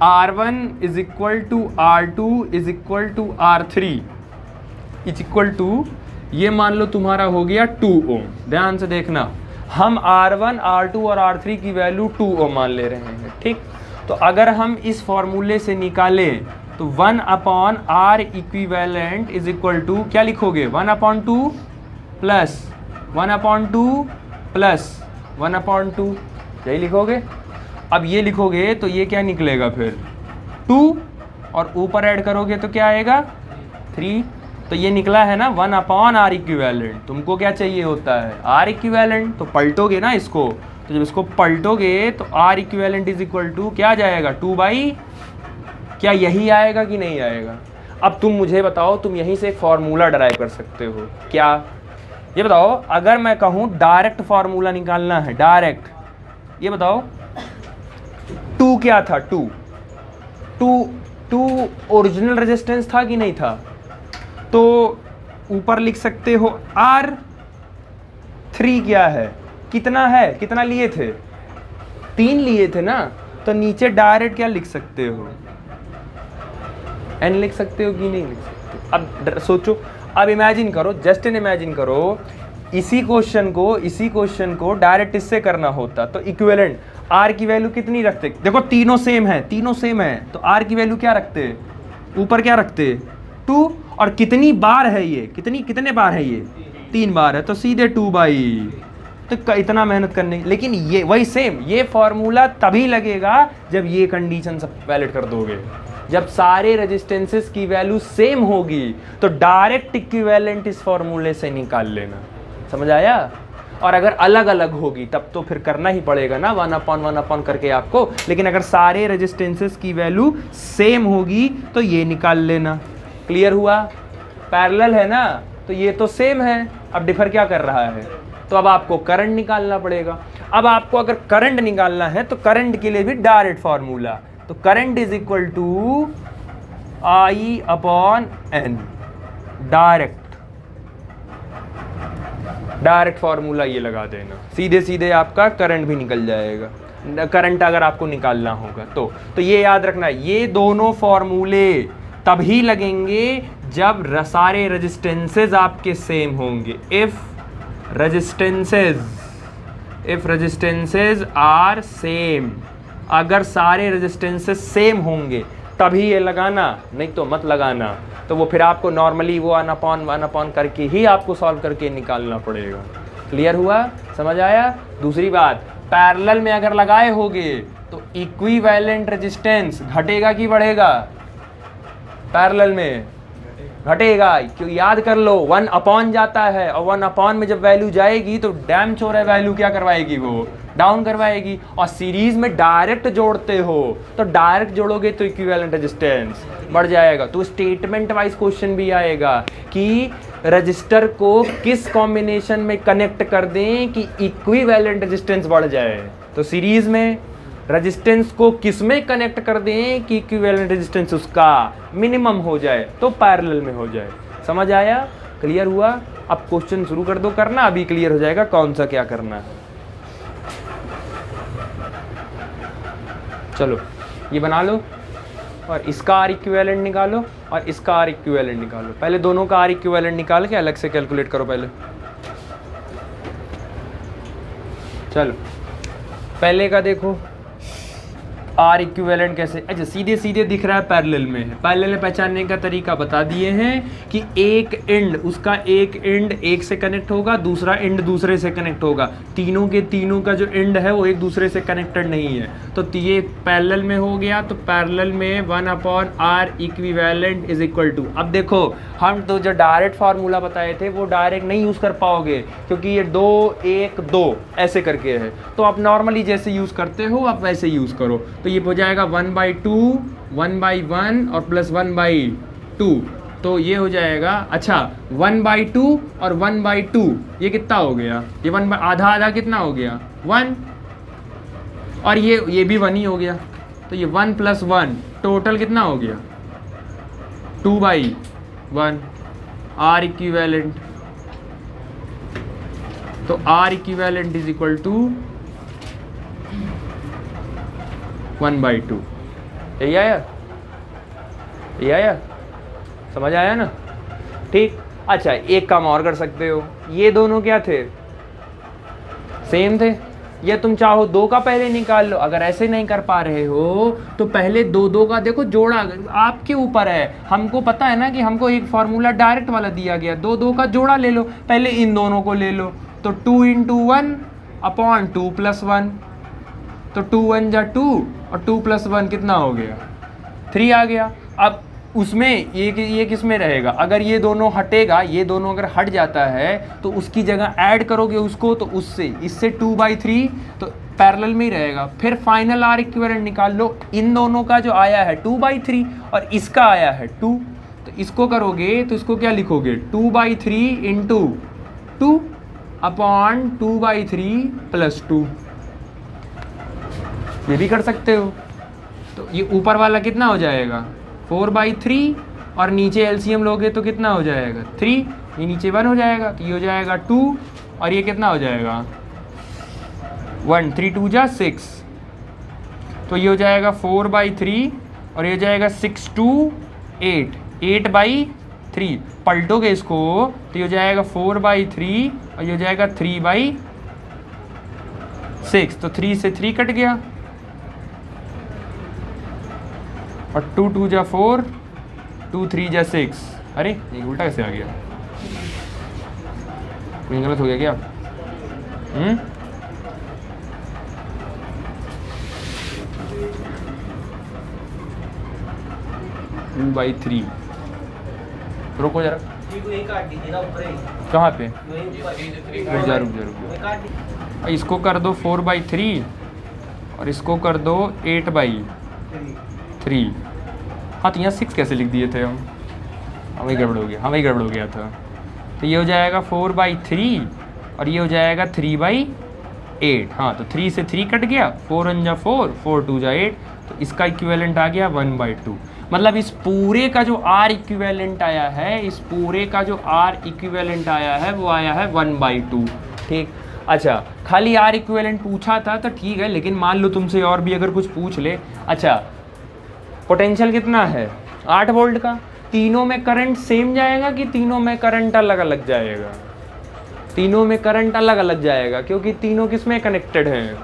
R1 is equal to R2 is equal to R3 is equal to, ये मान लो तुम्हारा हो गया 2 ओम। ध्यान से देखना, हम R1, R2 और R3 की वैल्यू 2 ओम मान ले रहे हैं, ठीक। तो अगर हम इस फॉर्मूले से निकालें तो 1/R equivalent is equal to क्या लिखोगे? 1/2 प्लस 1/2 प्लस 1/2, यही लिखोगे। अब ये लिखोगे तो ये क्या निकलेगा फिर? 2, और ऊपर ऐड करोगे तो क्या आएगा? 3। तो ये निकला है ना 1/R इक्विवेलेंट। तुमको क्या चाहिए होता है? R equivalent. तो पलटोगे ना इसको, तो जब इसको पलटोगे तो R equivalent is equal to क्या जाएगा? 2/, क्या यही आएगा कि नहीं आएगा? अब तुम मुझे बताओ, तुम यहीं से एक फार्मूला डराइव कर सकते हो क्या? ये बताओ, अगर मैं कहूँ डायरेक्ट फार्मूला निकालना है, डायरेक्ट, ये बताओ 2 क्या था? 2 ओरिजिनल रेजिस्टेंस था कि नहीं था? तो ऊपर लिख सकते हो R3 क्या है? कितना है? कितना लिए थे? 3 लिए थे ना। तो नीचे डायरेक्ट क्या लिख सकते हो? N लिख सकते हो कि नहीं लिख सकते? अब सोचो, अब इमेजिन करो, जस्ट एन इमेजिन करो, इसी क्वेश्चन को डायरेक्ट इससे करना होता तो इक्विवेलेंट R की वैल्यू कितनी रखते? देखो तीनों सेम है, तो R की वैल्यू क्या रखते? ऊपर क्या रखते? 2। और कितनी बार है ये? कितने बार है ये? 3 बार है, तो सीधे 2/। तो इतना मेहनत करने, लेकिन ये वही सेम, ये फॉर्मूला तभी लगेगा जब ये कंडीशन सब वैलिड कर दोगे। जब सारे रेजिस्टेंसेस की वैल्यू सेम होगी तो डायरेक्ट इक्विवेलेंट इस फॉर्मूले से निकाल लेना। समझ आया? और अगर अलग अलग होगी तब तो फिर करना ही पड़ेगा ना 1/1 करके आपको, लेकिन अगर सारे रेजिस्टेंसेस की वैल्यू सेम होगी तो ये निकाल लेना। क्लियर हुआ? पैरेलल है ना, तो ये तो सेम है, अब डिफर क्या कर रहा है, तो अब आपको करंट निकालना पड़ेगा। अब आपको अगर करंट निकालना है तो करंट के लिए भी डायरेक्ट फॉर्मूला, तो current is equal to I/N, direct formula ये लगा देना, सीधे सीधे आपका करंट भी निकल जाएगा, करंट अगर आपको निकालना होगा तो ये याद रखना, ये दोनों फॉर्मूले तभी लगेंगे जब सारे रेजिस्टेंसेस आपके सेम होंगे। इफ रेजिस्टेंसेस आर सेम, अगर सारे रेजिस्टेंसेस सेम होंगे तभी ये लगाना, नहीं तो मत लगाना। तो वो फिर आपको नॉर्मली वो 1/1 करके ही आपको सॉल्व करके निकालना पड़ेगा। क्लियर हुआ? समझ आया? दूसरी बात, पैरेलल में अगर लगाए होगे तो इक्विवेलेंट रेजिस्टेंस घटेगा कि बढ़ेगा? पैरेलल में घटेगा, क्यों? याद कर लो 1/, जाता है और 1/, में जब वैल्यू जाएगी तो डैम चोर है वैल्यू क्या करवाएगी, वो डाउन करवाएगी। और सीरीज में डायरेक्ट जोड़ते हो तो डायरेक्ट जोड़ोगे तो इक्विवेलेंट रेजिस्टेंस बढ़ जाएगा। तो स्टेटमेंट वाइज क्वेश्चन भी आएगा कि रजिस्टर को किस कॉम्बिनेशन में कनेक्ट कर दें कि इक्विवेलेंट रेजिस्टेंस बढ़ जाए। तो सीरीज में रेजिस्टेंस को किस में कनेक्ट कर दें कि इक्विवेलेंट रेजिस्टेंस उसका मिनिमम हो जाए, तो पैरेलल में हो जाए। समझ आया? क्लियर हुआ? अब क्वेश्चन शुरू कर दो करना, अभी क्लियर हो जाएगा कौन सा क्या करना है। चलो ये बना लो और इसका आर इक्विवेलेंट निकालो और इसका आर इक्विवेलेंट निकालो। पहले दोनों का आर इक्विवेलेंट निकाल के अलग से कैलकुलेट करो पहले। चलो पहले का देखो आर इक्विवेलेंट कैसे, अच्छा सीधे सीधे दिख रहा है पैरेलल में है। पैरेलल में पहचानने का तरीका बता दिए हैं कि एक एंड, उसका एक एंड एक से कनेक्ट होगा, दूसरा एंड दूसरे से कनेक्ट होगा। तीनों के तीनों का जो एंड है वो एक दूसरे से कनेक्टेड नहीं है, तो ये पैरेलल में हो गया। तो पैरेलल में 1/R equivalent is equal to, अब देखो हम तो जो डायरेक्ट फार्मूला बताए थे वो डायरेक्ट नहीं यूज़ कर पाओगे क्योंकि ये 2 1 2 ऐसे करके है। तो आप नॉर्मली जैसे यूज़ करते हो आप वैसे यूज़ करो। तो ये हो जाएगा 1/2 1/1 और प्लस 1/2, तो ये हो जाएगा, अच्छा 1/2 और 1/2 ये कितना हो गया, ये 1 आधा आधा कितना हो गया 1, और ये भी 1 ही हो गया। तो ये 1 + 1 टोटल कितना हो गया 2/1 आर इक्विवेलेंट। तो R equivalent is equal to 1/2। यही आया? ये आया? समझ आया ना? ठीक। अच्छा एक काम और कर सकते हो, ये दोनों क्या थे, सेम थे, या तुम चाहो 2 का पहले निकाल लो। अगर ऐसे नहीं कर पा रहे हो तो पहले 2 का देखो जोड़ा आपके ऊपर है। हमको पता है ना कि हमको एक फार्मूला डायरेक्ट वाला दिया गया, 2 का जोड़ा ले लो, पहले इन दोनों को ले लो। तो 2 × 1 / 2 + 1, तो 2 × 1 = 2 और 2 + 1 कितना हो गया 3 आ गया। अब उसमें ये किस में रहेगा, अगर ये दोनों हटेगा, ये दोनों अगर हट जाता है तो उसकी जगह ऐड करोगे उसको, तो इससे 2/3 तो पैरेलल में ही रहेगा। फिर फाइनल आर इक्विवेलेंट निकाल लो, इन दोनों का जो आया है 2/3 और इसका आया है 2, तो इसको करोगे तो इसको क्या लिखोगे 2/3 × 2 / 2/3 + 2, ये भी कर सकते हो। तो ये ऊपर वाला कितना हो जाएगा 4/3 और नीचे एलसीएम लोगे तो कितना हो जाएगा 3, ये नीचे 1 हो जाएगा, तो ये हो जाएगा 2 और ये कितना हो जाएगा 1, 3 × 2 = 6, तो ये हो जाएगा 4/3 और ये हो जाएगा 6 × 2 = 8, 8/3 पलटोगे इसको तो ये हो जाएगा 4/3 और ये हो जाएगा 3/6, तो 3 से 3 कट गया और 2 × 2 = 4, 2 × 3 = 6। अरे ये उल्टा कैसे आ गया, कोई गलत हो गया क्या? 2/3। रुको जरा, कहाँ पे? रुक जा। इसको कर दो 4/3 और इसको कर दो 8/3। हाँ तो यहाँ 6 कैसे लिख दिए थे हम? हमें गड़बड़ हो गया था। तो ये हो जाएगा 4/3 और ये हो जाएगा 3/8। हाँ तो 3 से 3 कट गया, 4 1 जा 4, 4 2 जा 8, तो इसका इक्विवेलेंट आ गया 1/2। मतलब इस पूरे का जो R इक्विवेलेंट आया है, वो आया है 1/2। ठीक, अच्छा खाली R इक्विवेलेंट पूछा था तो ठीक है, लेकिन मान लो तुमसे और भी अगर कुछ पूछ ले। अच्छा पोटेंशियल कितना है? 8 वोल्ट का। तीनों में करंट सेम जाएगा कि तीनों में करंट अलग अलग जाएगा? तीनों में करंट अलग अलग जाएगा, क्योंकि तीनों किस में कनेक्टेड हैं?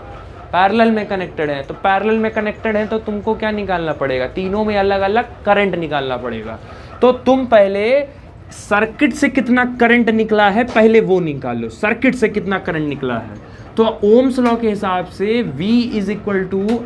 पैरेलल में कनेक्टेड हैं। तो पैरेलल में कनेक्टेड हैं तो तुमको क्या निकालना पड़ेगा? तीनों में अलग अलग करंट निकालना पड़ेगा। तो तुम पहले सर्किट से कितना करंट निकला है पहले वो निकालो। सर्किट से कितना करंट निकला है, तो ओम्स लॉ के हिसाब से V =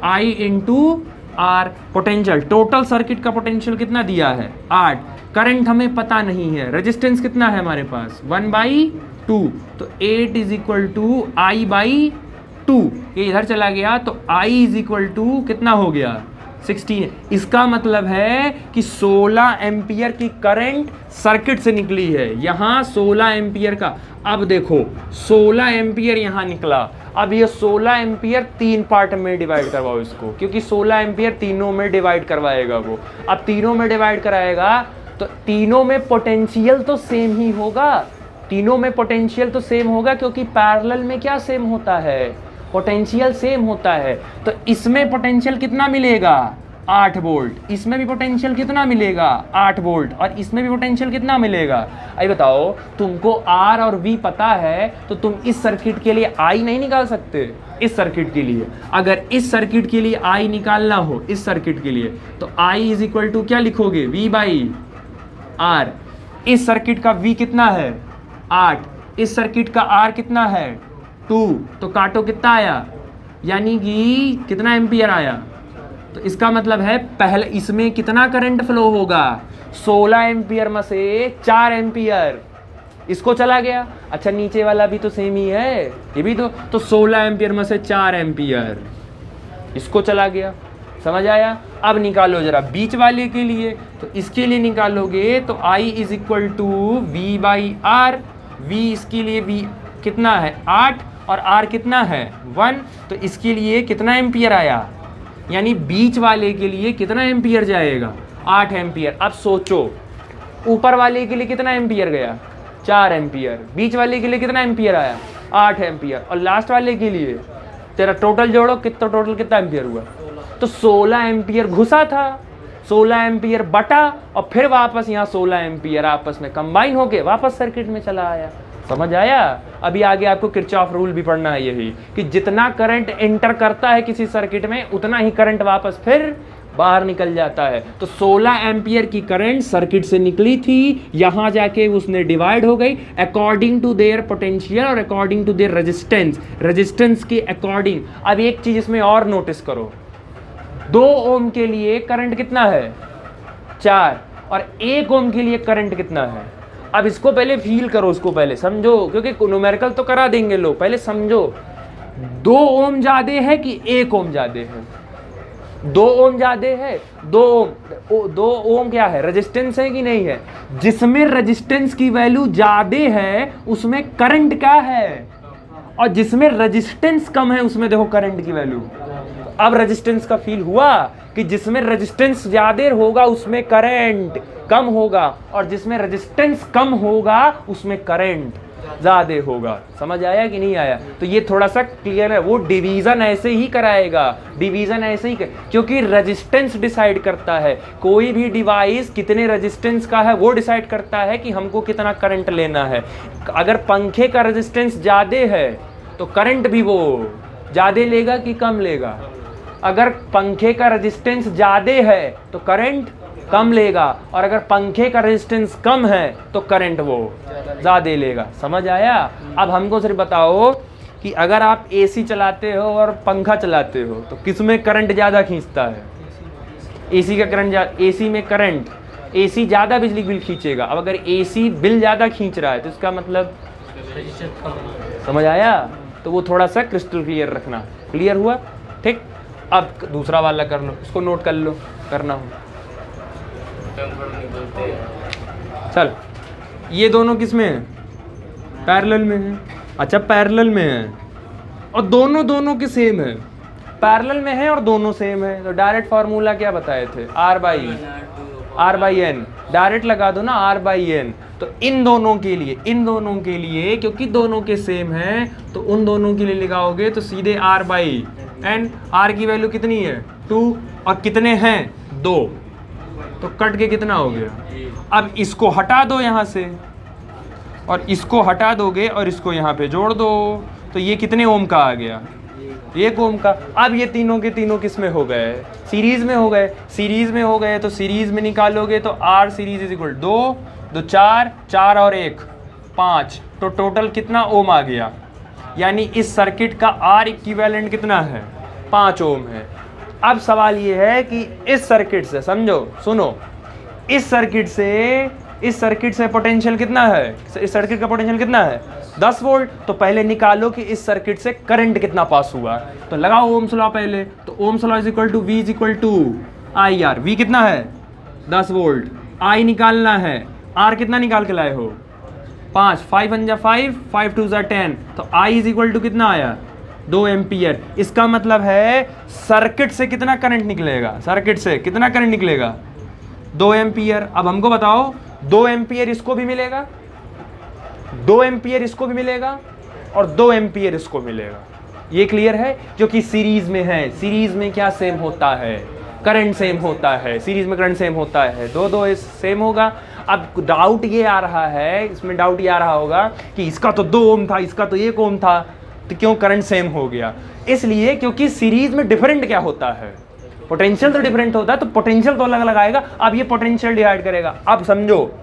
I × R। Potential, total circuit का पोटेंशियल कितना दिया है? 8। करंट हमें पता नहीं है। रेजिस्टेंस कितना है हमारे पास? 1/2। तो 8 = I/2। ये इधर चला गया तो I = कितना हो गया? 16। इसका मतलब है कि 16 एम्पियर की करंट सर्किट से निकली है। यहाँ 16 एम्पियर का, अब देखो 16 एम्पियर यहाँ निकला। अब ये 16 एम्पियर 3 पार्ट में डिवाइड करवाओ इसको, क्योंकि 16 एम्पियर तीनों में डिवाइड करवाएगा वो। अब तीनों में डिवाइड कराएगा तो तीनों में पोटेंशियल तो सेम ही होगा। तीनों में पोटेंशियल तो सेम होगा, क्योंकि पैरेलल में क्या सेम होता है? पोटेंशियल सेम होता है। तो इसमें पोटेंशियल कितना मिलेगा? 8 वोल्ट। इसमें भी पोटेंशियल कितना मिलेगा? 8 वोल्ट। और इसमें भी पोटेंशियल कितना मिलेगा? अभी बताओ, तुमको R और V पता है तो तुम इस सर्किट के लिए I नहीं निकाल सकते? इस सर्किट के लिए अगर इस सर्किट के लिए I निकालना हो, इस सर्किट के लिए, तो I = क्या लिखोगे? V/R। इस सर्किट का V कितना है? 8। इस सर्किट का R कितना है? 2। तो काटो कितना आया, यानी कि कितना एम्पियर आया? तो इसका मतलब है पहले इसमें कितना करंट फ्लो होगा? 16 एम्पियर में से 4 एम्पियर इसको चला गया। अच्छा नीचे वाला भी तो सेम ही है, ये भी तो 16 एम्पियर में से 4 एम्पियर इसको चला गया। समझ आया? अब निकालो जरा बीच वाले के लिए। तो इसके लिए निकालोगे तो I = V/R। V इसके लिए V कितना है? 8 और R कितना है? 1। तो इसके लिए कितना एम्पियर आया? यानी बीच वाले के लिए कितना एम्पियर जाएगा? 8 एम्पियर। अब सोचो ऊपर वाले के लिए कितना एम्पियर गया? 4 एम्पियर। बीच वाले के लिए कितना एम्पियर आया? 8 एम्पियर। और लास्ट वाले के लिए तेरा टोटल जोड़ो, टोटल कितना एम्पियर हुआ? तो 16 एम्पियर घुसा था, 16 एम्पियर बटा और फिर वापस यहाँ 16 एम्पियर आपस में कंबाइन होके वापस सर्किट में चला आया। समझ आया? अभी आगे आपको किरचॉफ रूल भी पढ़ना है, यही कि जितना करंट एंटर करता है किसी सर्किट में उतना ही करंट वापस फिर बाहर निकल जाता है। तो 16 एम्पियर की करंट सर्किट से निकली थी, यहाँ जाके उसने डिवाइड हो गई अकॉर्डिंग टू देयर पोटेंशियल और अकॉर्डिंग टू देयर रेजिस्टेंस के अकॉर्डिंग। अब एक चीज इसमें और नोटिस करो, 2 ओम के लिए करंट कितना है? 4। और 1 ओम के लिए करंट कितना है? अब इसको पहले फील करो, उसको पहले समझो, क्योंकि न्यूमेरिकल तो करा देंगे लोग, पहले समझो 2 ओम ज्यादा है कि 1 ओम ज्यादा है? 2 ओम ज्यादा है। 2 ओम क्या है? रेजिस्टेंस है कि नहीं है? जिसमें रेजिस्टेंस की वैल्यू ज्यादा है उसमें करंट क्या है, और जिसमें रेजिस्टेंस कम है उसमें देखो करंट की वैल्यू। अब रेजिस्टेंस का फील हुआ कि जिसमें रेजिस्टेंस ज्यादा होगा उसमें करंट कम होगा, और जिसमें रेजिस्टेंस कम होगा उसमें करंट ज्यादा होगा। समझ आया कि नहीं आया? तो ये थोड़ा सा क्लियर है। वो डिवीजन ऐसे ही कराएगा, डिवीजन ऐसे ही क्योंकि रेजिस्टेंस डिसाइड करता है, कोई भी डिवाइस कितने रेजिस्टेंस का है वो डिसाइड करता है कि हमको कितना करंट लेना है। अगर पंखे का रेजिस्टेंस ज्यादा है तो करंट भी वो ज्यादा लेगा कि कम लेगा? अगर पंखे का रेजिस्टेंस ज्यादा है तो करंट कम लेगा, और अगर पंखे का रेजिस्टेंस कम है तो करंट वो ज़्यादा लेगा। समझ आया? अब हमको सिर्फ बताओ कि अगर आप एसी चलाते हो और पंखा चलाते हो तो किसमें करंट ज़्यादा खींचता है? एसी का करंट, एसी में करंट, एसी ज़्यादा बिजली बिल खींचेगा। अब अगर एसी बिल ज़्यादा खींच रहा है तो इसका मतलब समझ आया? तो वो थोड़ा सा क्रिस्टल क्लियर रखना। क्लियर हुआ? ठीक। अब दूसरा वाला कर लो, इसको नोट कर लो, करना हो। चल, ये दोनों किस में है? पैरेलल में है। अच्छा, पैरेलल में है और दोनों के सेम है। पैरेलल में है और दोनों सेम है, तो डायरेक्ट फार्मूला क्या बताए थे? R by N. डायरेक्ट लगा दो ना, आर बाई एन। तो इन दोनों के लिए क्योंकि दोनों के सेम हैं, तो उन दोनों के लिए लगाओगे तो सीधे आर बाई एन। आर की वैल्यू कितनी है? 2 और कितने हैं? 2। तो कट के कितना हो गया? अब इसको हटा दो यहाँ से और इसको हटा दोगे और इसको यहाँ पे जोड़ दो, तो ये कितने ओम का आ गया? 1 ओम का। अब ये तीनों के तीनों किस में हो गए? सीरीज में हो गए। सीरीज में हो गए तो सीरीज में निकालोगे तो आर सीरीज इज इक्वल 2 2 4 4 और 1 5, तो टोटल कितना ओम आ गया? यानी इस सर्किट का आर इक्विवेलेंट कितना है? 5 ओम है। अब सवाल ये है कि इस सर्किट से, समझो, सुनो, इस सर्किट से पोटेंशियल कितना है? इस सर्किट का पोटेंशियल कितना है? 10 वोल्ट। तो पहले निकालो कि इस सर्किट से करंट कितना पास हुआ। तो लगाओ ओम्स लॉ पहले। तो Ohm's law is equal to V is equal to I R. V कितना है? 10 वोल्ट। आई निकालना है। आर कितना निकाल के लाए हो? 5। 5 1 जा 5, 5 2 जा 10। तो आई इज इक्वल टू कितना आया? 2 एम्पियर। इसका मतलब है सर्किट से कितना करंट निकलेगा? सर्किट से कितना करंट निकलेगा? 2 एम्पियर। अब हमको बताओ, 2 एम्पियर इसको भी मिलेगा, 2 एम्पियर इसको भी मिलेगा और 2 एम्पियर इसको मिलेगा। ये क्लियर है? जो कि सीरीज में है। सीरीज में क्या सेम होता है? करंट सेम होता है। सीरीज में करंट सेम होता है, 2 सेम होगा। अब डाउट ये आ रहा है, इसमें डाउट ये आ रहा होगा कि इसका तो 2 ओम था, इसका तो 1 ओम था, तो क्यों करंट सेम हो गया? इसलिए क्योंकि सीरीज में डिफरेंट क्या होता है? पोटेंशियल तो डिफरेंट होता है, तो पोटेंशियल तो अलग अलग आएगा। अब ये पोटेंशियल डिवाइड करेगा। अब समझो,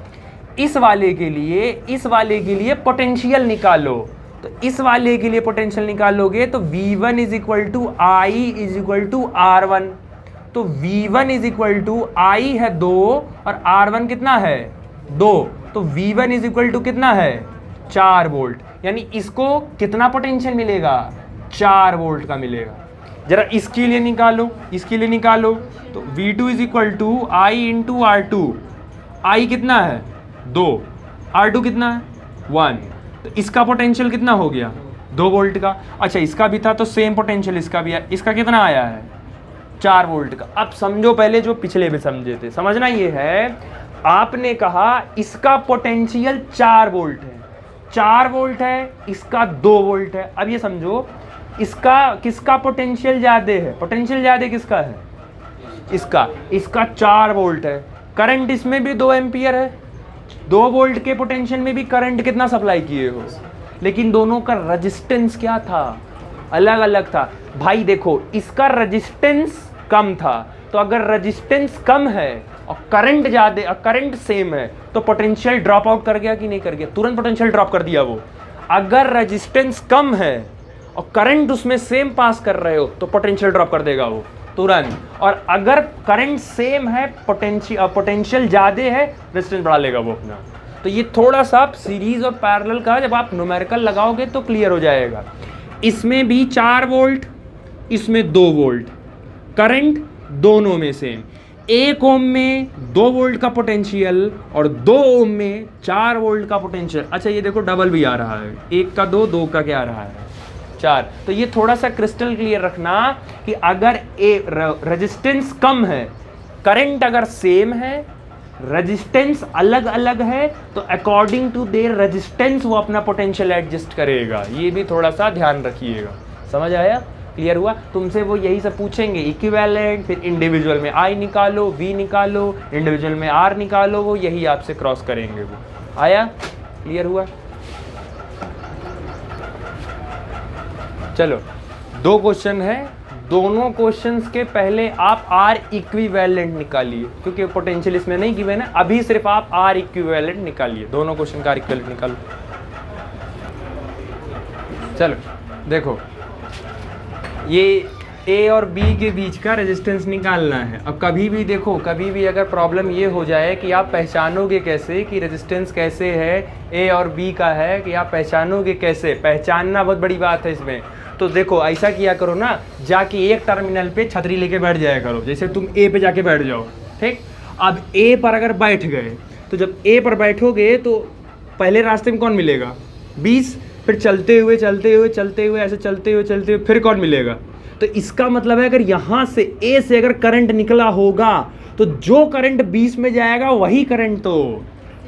इस वाले के लिए पोटेंशियल निकालो। तो इस वाले के लिए पोटेंशियल निकालोगे तो V1 is equal to I is equal to R1। तो V1 इज इक्वल टू आई है 2 और R1 कितना है? 2। तो V1 इज इक्वल टू कितना है? 4 वोल्ट। यानी इसको कितना पोटेंशियल मिलेगा? 4 वोल्ट का मिलेगा। जरा इसके लिए निकालो। तो V2 is equal to I into R2। I कितना है? 2। R2 कितना है? 1। तो इसका पोटेंशियल कितना हो गया? 2 वोल्ट का। अच्छा, इसका भी था तो सेम पोटेंशियल इसका भी है। इसका कितना आया है? 4 वोल्ट का। अब समझो, पहले जो पिछले में समझे थे, समझना ये है, आपने कहा इसका पोटेंशियल 4 वोल्ट है, 4 वोल्ट है, इसका 2 वोल्ट है। अब ये समझो, इसका किसका पोटेंशियल ज्यादा है? पोटेंशियल ज्यादा किसका है? इसका 4 वोल्ट है। करंट इसमें भी 2 एम्पियर है। 2 वोल्ट के पोटेंशियल में भी करंट कितना सप्लाई किए हो, लेकिन दोनों का रेजिस्टेंस क्या था? अलग अलग था। भाई देखो, इसका रेजिस्टेंस कम था, तो अगर रेजिस्टेंस कम है और करंट ज्यादा और करंट सेम है तो पोटेंशियल ड्रॉप आउट कर गया कि नहीं कर गया? तुरंत पोटेंशियल ड्रॉप कर दिया वो। अगर रेजिस्टेंस कम है और करंट उसमें सेम पास कर रहे हो तो पोटेंशियल ड्रॉप कर देगा वो तुरंत। और अगर करंट सेम है, पोटेंशियल ज्यादा है, रेजिस्टेंस बढ़ा लेगा वो अपना। तो ये थोड़ा सा आप सीरीज और पैरेलल का जब आप न्यूमेरिकल लगाओगे तो क्लियर हो जाएगा। इसमें भी 4 वोल्ट, इसमें 2 वोल्ट, करंट दोनों में सेम। 1 ओम में 2 वोल्ट का पोटेंशियल और 2 ओम में 4 वोल्ट का पोटेंशियल। अच्छा, ये देखो डबल भी आ रहा है, 1 का 2, 2 का क्या आ रहा है? 4। तो ये थोड़ा सा क्रिस्टल क्लियर रखना कि अगर रेजिस्टेंस कम है, करंट अगर सेम है, रेजिस्टेंस अलग अलग है, तो अकॉर्डिंग टू देयर रेजिस्टेंस वो अपना पोटेंशियल एडजस्ट करेगा। ये भी थोड़ा सा ध्यान रखिएगा। समझ आया? क्लियर हुआ? तुमसे वो यही सब पूछेंगे, इक्विवेलेंट, फिर इंडिविजुअल में आई निकालो, वी निकालो, इंडिविजुअल में आर निकालो, वो यही आपसे क्रॉस करेंगे वो। आया? क्लियर हुआ? चलो, 2 क्वेश्चन है। दोनों क्वेश्चंस के पहले आप आर इक्विवेलेंट निकालिए, क्योंकि पोटेंशियल इसमें नहीं गिवन है। अभी सिर्फ आप आर इक्विवेलेंट निकालिए, दोनों क्वेश्चन का आर इक्विवेलेंट निकालो। चलो देखो, ये ए और बी के बीच का रेजिस्टेंस निकालना है। अब कभी भी देखो, कभी भी अगर प्रॉब्लम ये हो जाए कि आप पहचानोगे कैसे कि रेजिस्टेंस कैसे है ए और बी का है, कि आप पहचानोगे कैसे, पहचानना बहुत बड़ी बात है इसमें। तो देखो ऐसा किया करो ना, जाके एक टर्मिनल पे छतरी लेके बैठ जाया करो। जैसे तुम ए पे जाके बैठ जाओ, ठीक। अब ए पर अगर बैठ गए तो जब ए पर बैठोगे तो पहले रास्ते में कौन मिलेगा? 20। फिर चलते हुए ऐसे चलते हुए फिर कौन मिलेगा? तो इसका मतलब है अगर यहाँ से ए से अगर करंट निकला होगा तो जो करंट 20 में जाएगा वही करंट तो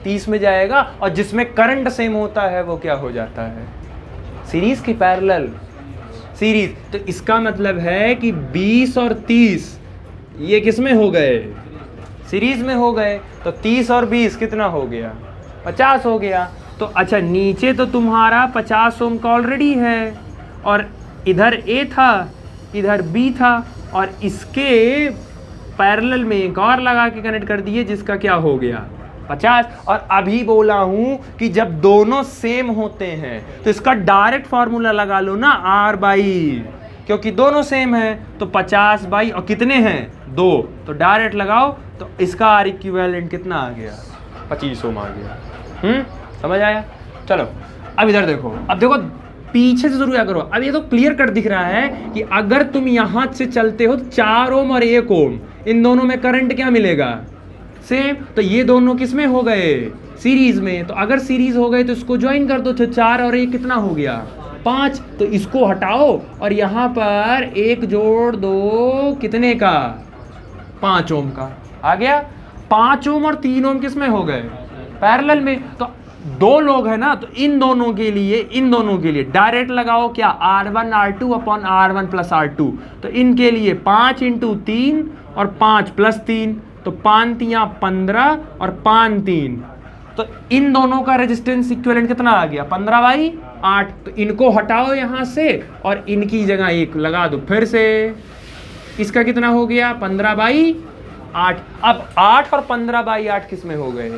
30 में जाएगा, और जिसमें करंट सेम होता है वो क्या हो जाता है? सीरीज की पैरेलल सीरीज। तो इसका मतलब है कि 20 और 30 ये किस में हो गए? सीरीज में हो गए। तो 30 और 20 कितना हो गया? 50 हो गया। तो अच्छा, नीचे तो तुम्हारा 50 ओम का ऑलरेडी है, और इधर ए था, इधर बी था, और इसके पैरेलल में एक और लगा के कनेक्ट कर दिए जिसका क्या हो गया? 50। और अभी बोला हूं कि जब दोनों सेम होते हैं तो इसका डायरेक्ट फार्मूला लगा लो ना, R बाई, क्योंकि दोनों सेम है तो 50 बाई, और कितने हैं? 2, तो डायरेक्ट लगाओ तो इसका R इक्विवेलेंट कितना आ गया? 25 ओम आ गया। समझ आया? चलो अब इधर देखो, अब देखो पीछे से जरूर क्या करो। अब ये तो क्लियर कट दिख रहा है कि अगर तुम यहां से चलते हो तो 4 ओम और 1 ओम, इन दोनों में करंट क्या मिलेगा? सेम। तो ये दोनों किस में हो गए? सीरीज में। तो अगर सीरीज हो गए तो इसको ज्वाइन कर दो, तो 4 और 1 कितना हो गया? 5। तो इसको हटाओ और यहाँ पर 1 जोड़ दो, कितने का? 5 ओम का आ गया। 5 ओम और 3 ओम किस में हो गए? पैरेलल में। तो 2 लोग है ना, तो इन दोनों के लिए डायरेक्ट लगाओ क्या? R1 R2 upon R1 plus R2। तो इनके लिए 5 × 3 और 5 + 3, तो 5 × 15 और 5 × 3, तो इन दोनों का रेजिस्टेंस इक्विवेलेंट कितना आ गया? 15/8। तो इनको हटाओ यहाँ से और इनकी जगह 1 लगा दो फिर से। इसका कितना हो गया? 15/8। अब 8 और 15/8 किस में हो गए?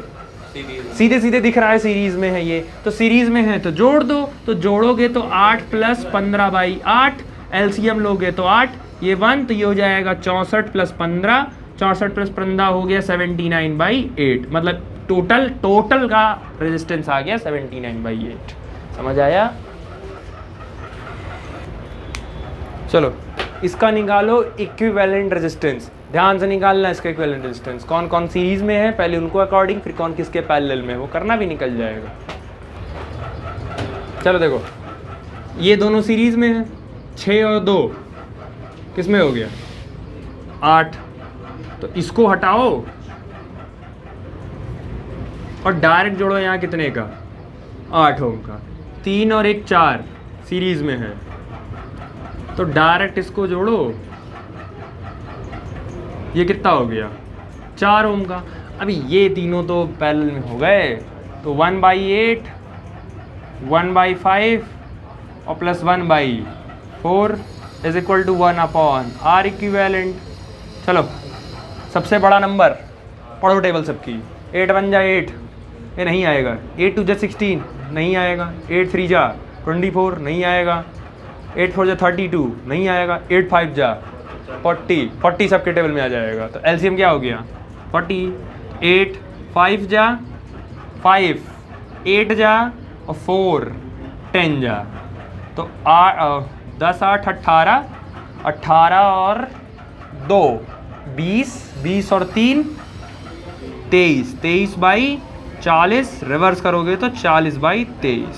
सीधे सीधे दिख रहा है, सीरीज में है ये। तो सीरीज में है तो जोड़ दो, तो जोड़ोगे तो 8 + 15/8, एलसीएम लोगे तो 8, ये 1, तो ये हो जाएगा 64 + 15, 64 + 15 हो गया 79/8। मतलब टोटल का रेजिस्टेंस आ गया 79/8। समझ आया? चलो इसका निकालो इक्विवेलेंट रेजिस्टेंस। ध्यान से निकालना इसका इक्विवेलेंट रेजिस्टेंस। कौन कौन सीरीज में है पहले उनको अकॉर्डिंग, फिर कौन किसके पैरेलल में, वो करना भी निकल जाएगा। चलो देखो, ये दोनों सीरीज में है, 6 और 2 किस में हो गया? 8। तो इसको हटाओ और डायरेक्ट जोड़ो यहाँ कितने का? 8 ओम का। 3 और 1 4 सीरीज में है, तो डायरेक्ट इसको जोड़ो, ये कितना हो गया? 4 ओम का। अभी ये तीनों तो पैरेलल में हो गए, तो 1/8, 1/5 और plus 1/4 is equal to 1 upon R equivalent. चलो सबसे बड़ा नंबर पढ़ो टेबल सबकी। 8 × 1 = 8, ये नहीं आएगा। 8 × 2 = 16, नहीं आएगा। 8 × 3 = 24, नहीं आएगा। 8 × 4 = 32, नहीं आएगा। 8 × 5 = 40 सबके टेबल में आ जाएगा। तो एलसीएम क्या हो गया? 40। 8 5 = 5, 8 = 4, 10 = तो 10 8 18, 18 और 2 20, 20 और 3 23, 23/40, रिवर्स करोगे तो 40/23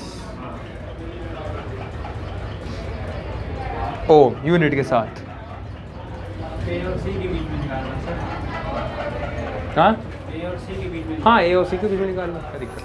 ओम यूनिट के साथ। ए और सी के बीच में निकालना सर। हाँ ए और सी के बीच में हाँ, ए और सी के बीच में निकालना, क्या दिक्कत?